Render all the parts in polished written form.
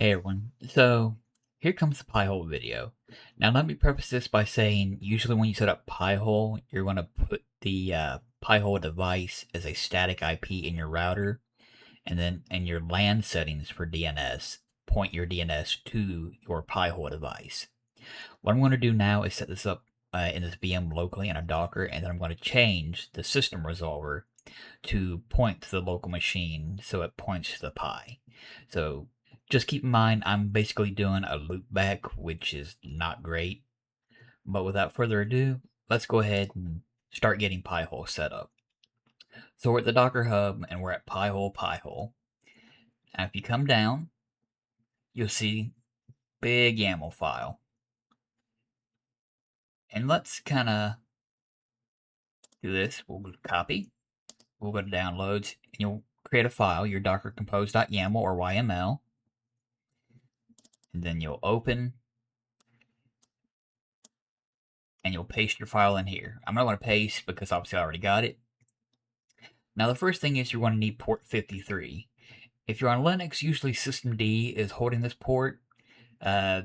Hey everyone, so here comes the Piehole video. Now let me preface this by saying usually when you set up Piehole, you're going to put the Piehole device as a static IP in your router, and then in your LAN settings for DNS, point your DNS to your Piehole device. What I'm going to do now is set this up in this VM locally in a Docker, and then I'm going to change the system resolver to point to the local machine so it points to the Pi. So just keep in mind, I'm basically doing a loopback, which is not great. But without further ado, let's go ahead and start getting Pi-hole set up. So we're at the Docker Hub and we're at Pi-hole. Now if you come down, you'll see big YAML file. And let's kind of do this. We'll copy. We'll go to downloads and you'll create a file, your docker compose.yaml or YML. And then you'll open and you'll paste your file in here. I'm not going to paste because obviously I already got it. Now the first thing is you're going to need port 53. If you're on Linux, usually systemd is holding this port. What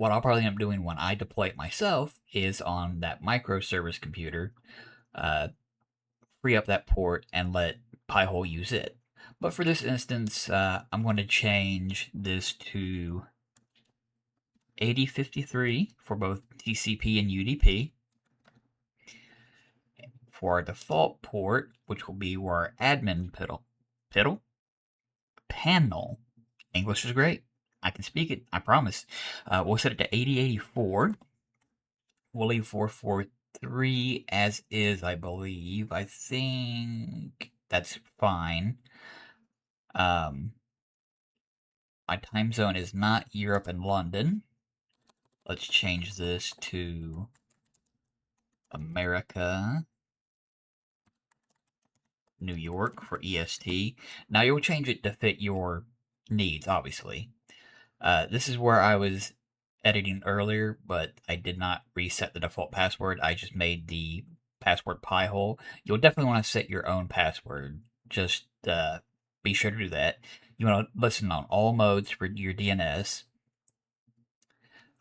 I'll probably end up doing when I deploy it myself is on that microservice computer, free up that port and let Pi-hole use it. But for this instance, I'm going to change this to 8053 for both TCP and UDP. For our default port, which will be where our admin panel. English is great. I can speak it, I promise. We'll set it to 8084. We'll leave 443 as is, I believe. I think that's fine. My time zone is not Europe and London. Let's change this to America, New York for EST. Now you'll change it to fit your needs, obviously. This is where I was editing earlier, but I did not reset the default password. I just made the password Pi-hole. You'll definitely want to set your own password. Just be sure to do that. You want to listen on all modes for your DNS.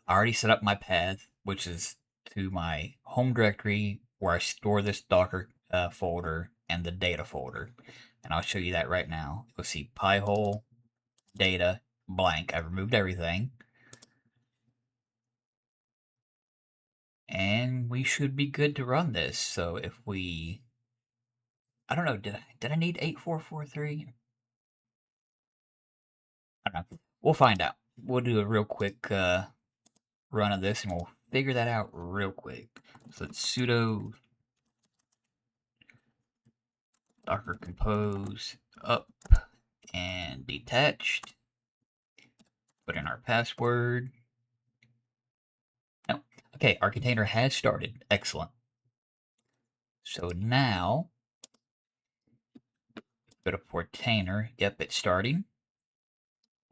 I already set up my path, which is to my home directory where I store this Docker folder and the data folder. And I'll show you that right now. You'll see Pi-hole, data, blank. I've removed everything. And we should be good to run this. So if we, I don't know, did I need 8443? I don't know. We'll find out. We'll do a real quick run of this and we'll figure that out real quick. So it's sudo docker compose up and detached. Put in our password. No. Okay, our container has started. Excellent. So now, go to Portainer. Yep, it's starting.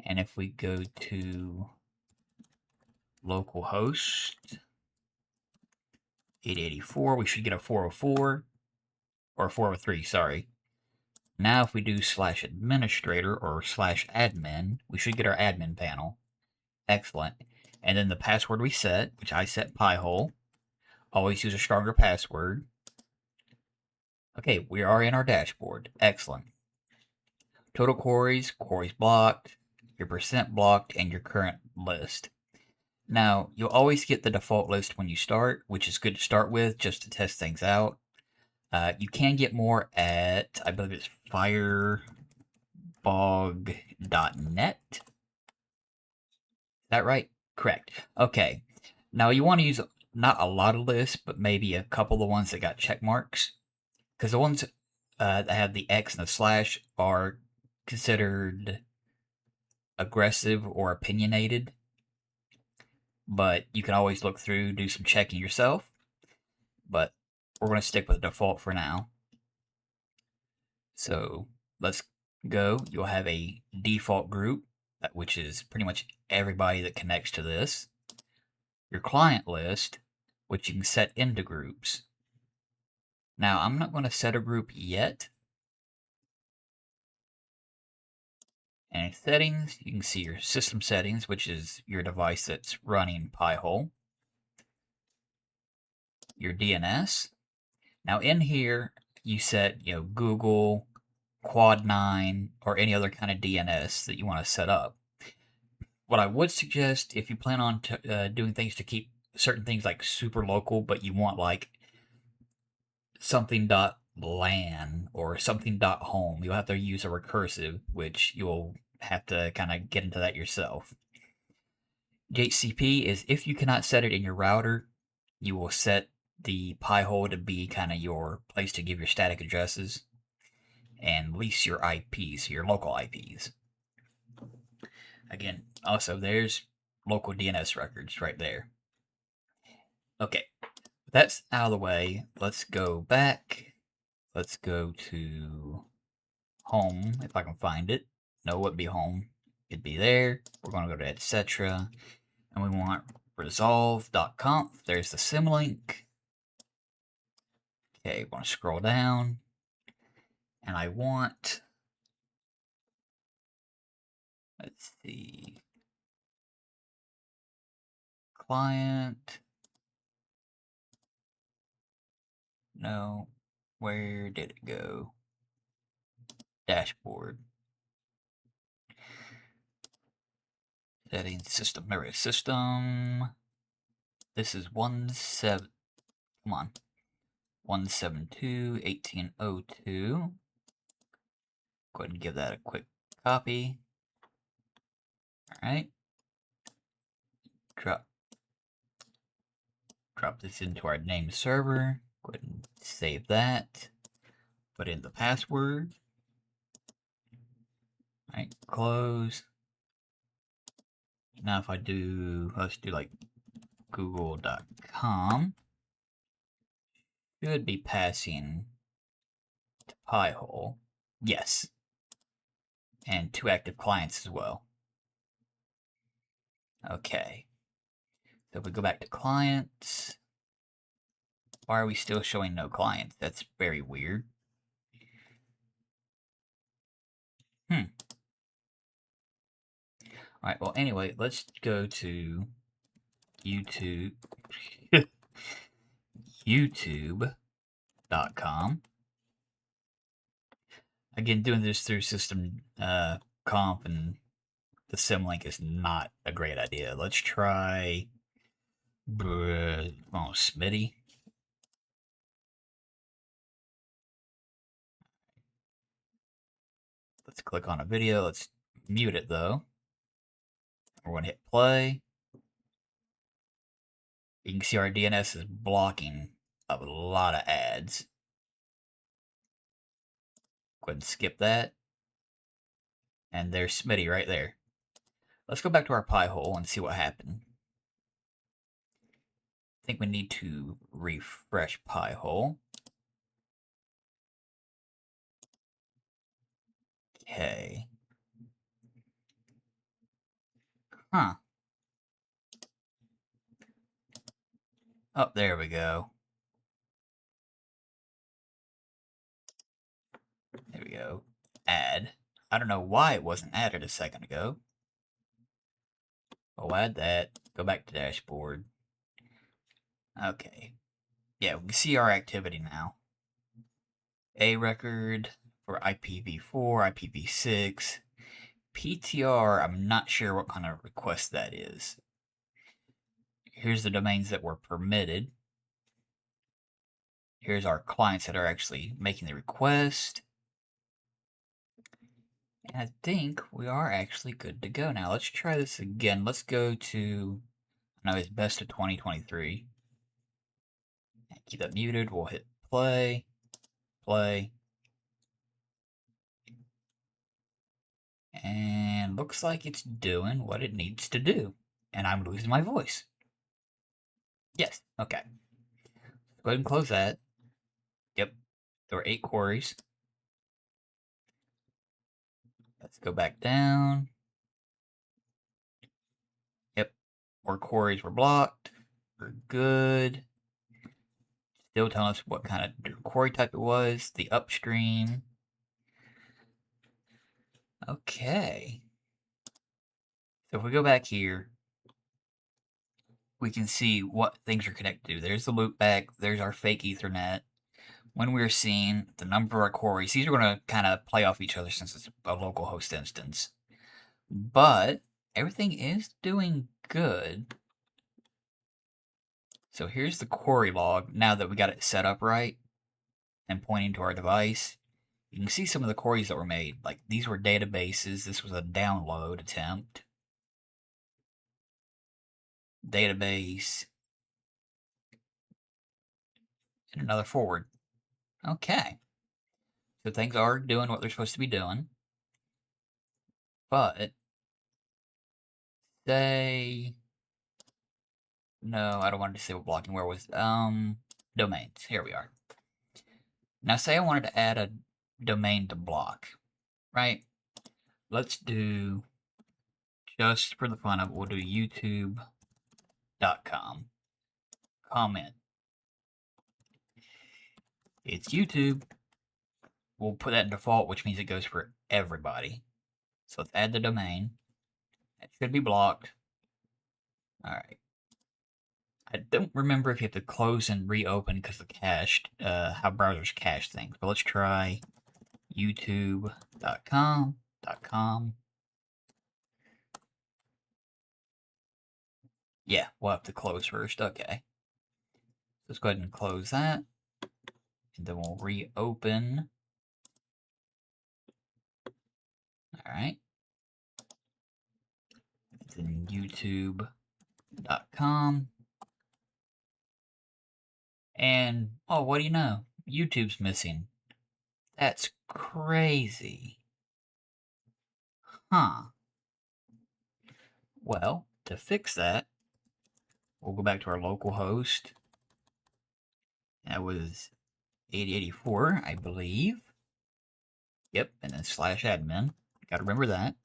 And if we go to localhost 8084, we should get a 404 or 403, sorry. Now if we do /administrator or /admin, we should get our admin panel. Excellent. And then the password we set, which I set Pi-hole. Always use a stronger password. Okay, we are in our dashboard. Excellent. Total queries blocked, your percent blocked, and your current list. Now, you'll always get the default list when you start, which is good to start with just to test things out. You can get more at, I believe it's firebog.net. Is that right? Correct. Okay. Now, you want to use not a lot of lists, but maybe a couple of the ones that got check marks. Because the ones that have the X and the slash are considered aggressive or opinionated. But you can always look through, do some checking yourself. But we're going to stick with the default for now. So let's go. You'll have a default group, which is pretty much everybody that connects to this. Your client list, which you can set into groups. Now, I'm not going to set a group yet. And in settings, you can see your system settings, which is your device that's running Pi-hole. Your DNS. Now in here, you set, Google, Quad9, or any other kind of DNS that you want to set up. What I would suggest, if you plan on doing things to keep certain things like super local, but you want like something .lan or something .home, you'll have to use a recursive, which you'll have to kind of get into that yourself. DHCP is if you cannot set it in your router, you will set the Pi-hole to be kind of your place to give your static addresses and lease your IPs, your local IPs. Again, also there's local DNS records right there. Okay, that's out of the way. Let's go back. Let's go to home, if I can find it. No, it wouldn't be home. It'd be there. We're going to go to etc. And we want resolve.conf. There's the symlink. Okay, want to scroll down. And I want, let's see, client. No, where did it go? Dashboard. Settings, system, memory system. This is 17, come on, 172.18.02. Go ahead and give that a quick copy. All right. Drop this into our name server. Go ahead and save that. Put in the password. All right, close. Now if I do, let's do like google.com, should be passing to Pi-hole. Yes. And 2 active clients as well. Okay. So if we go back to clients, why are we still showing no clients? That's very weird. Alright, well anyway, let's go to YouTube. YouTube.com. Again, doing this through system comp and the symlink is not a great idea. Let's try Smitty. Let's click on a video. Let's mute it though. We're going to hit play. You can see our DNS is blocking a lot of ads. Go ahead and skip that. And there's Smitty right there. Let's go back to our Pi-hole and see what happened. I think we need to refresh Pi-hole. Okay. Huh. Oh, there we go. There we go. Add. I don't know why it wasn't added a second ago. We'll add that. Go back to dashboard. Okay. Yeah, we can see our activity now. A record for IPv4, IPv6. PTR, I'm not sure what kind of request that is. Here's the domains that were permitted. Here's our clients that are actually making the request. And I think we are actually good to go now. Let's try this again. Let's go to, I know it's best of 2023. Keep that muted. We'll hit play, play. And looks like it's doing what it needs to do. And I'm losing my voice. Yes, okay. Go ahead and close that. Yep, there were 8 queries. Let's go back down. Yep, more queries were blocked. We're good. Still telling us what kind of query type it was. The upstream. Okay. So if we go back here, we can see what things are connected to. There's the loopback, there's our fake Ethernet. When we're seeing the number of our queries, these are going to kind of play off each other since it's a local host instance. But everything is doing good. So here's the query log now that we got it set up right and pointing to our device. You can see some of the queries that were made. Like these were databases. This was a download attempt. Database. And another forward. Okay. So things are doing what they're supposed to be doing. But say no, I don't want to disable blocking. Where was domains? Here we are. Now say I wanted to add a domain to block, right? Let's do, just for the fun of it, we'll do youtube.com. Comment. It's YouTube. We'll put that in default, which means it goes for everybody. So let's add the domain. It should be blocked. Alright. I don't remember if you have to close and reopen because of cached, how browsers cache things. But let's try youtube.com. Yeah, we'll have to close first. Okay. Let's go ahead and close that. And then we'll reopen. Alright. Then youtube.com. And, oh, what do you know? YouTube's missing. That's crazy. Huh. Well, to fix that, we'll go back to our local host. That was 8084, I believe. Yep, and then /admin. Gotta remember that.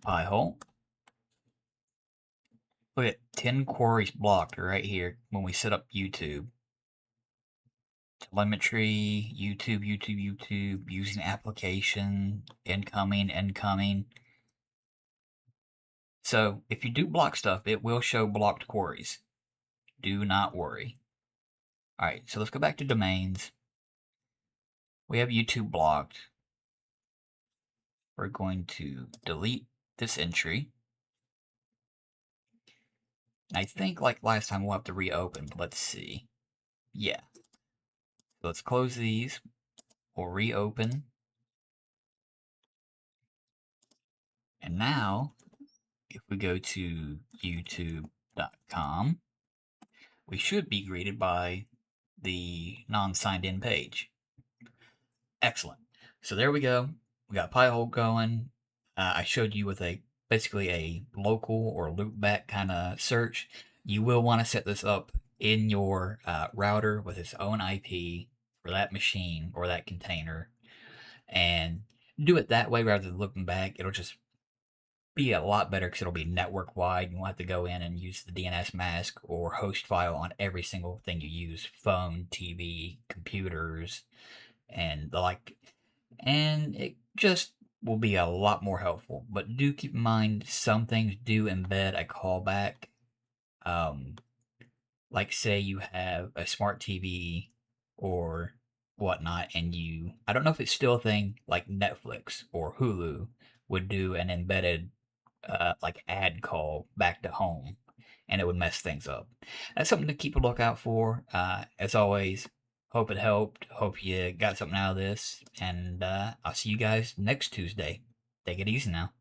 Pihole. Look at 10 queries blocked right here when we set up YouTube. Telemetry, YouTube, using application, incoming. So if you do block stuff, it will show blocked queries. Do not worry. Alright, so let's go back to domains. We have YouTube blocked. We're going to delete this entry. I think like last time we'll have to reopen, but let's see. Yeah. So let's close these. We'll reopen. And now, if we go to youtube.com, we should be greeted by the non-signed in page. Excellent. So there we go. We got Pi-hole going. I showed you with basically a local or loopback kind of search. You will want to set this up in your router with its own IP for that machine or that container, and do it that way rather than looking back. It'll just be a lot better because it'll be network wide. You won't have to go in and use the DNS mask or host file on every single thing you use: phone, TV, computers, and the like. And it just will be a lot more helpful. But do keep in mind, some things do embed a callback. Like say you have a smart TV or whatnot, and I don't know if it's still a thing, like Netflix or Hulu would do an embedded like ad call back to home, and it would mess things up. That's something to keep a lookout for. As always, hope it helped. Hope you got something out of this, and I'll see you guys next Tuesday. Take it easy now.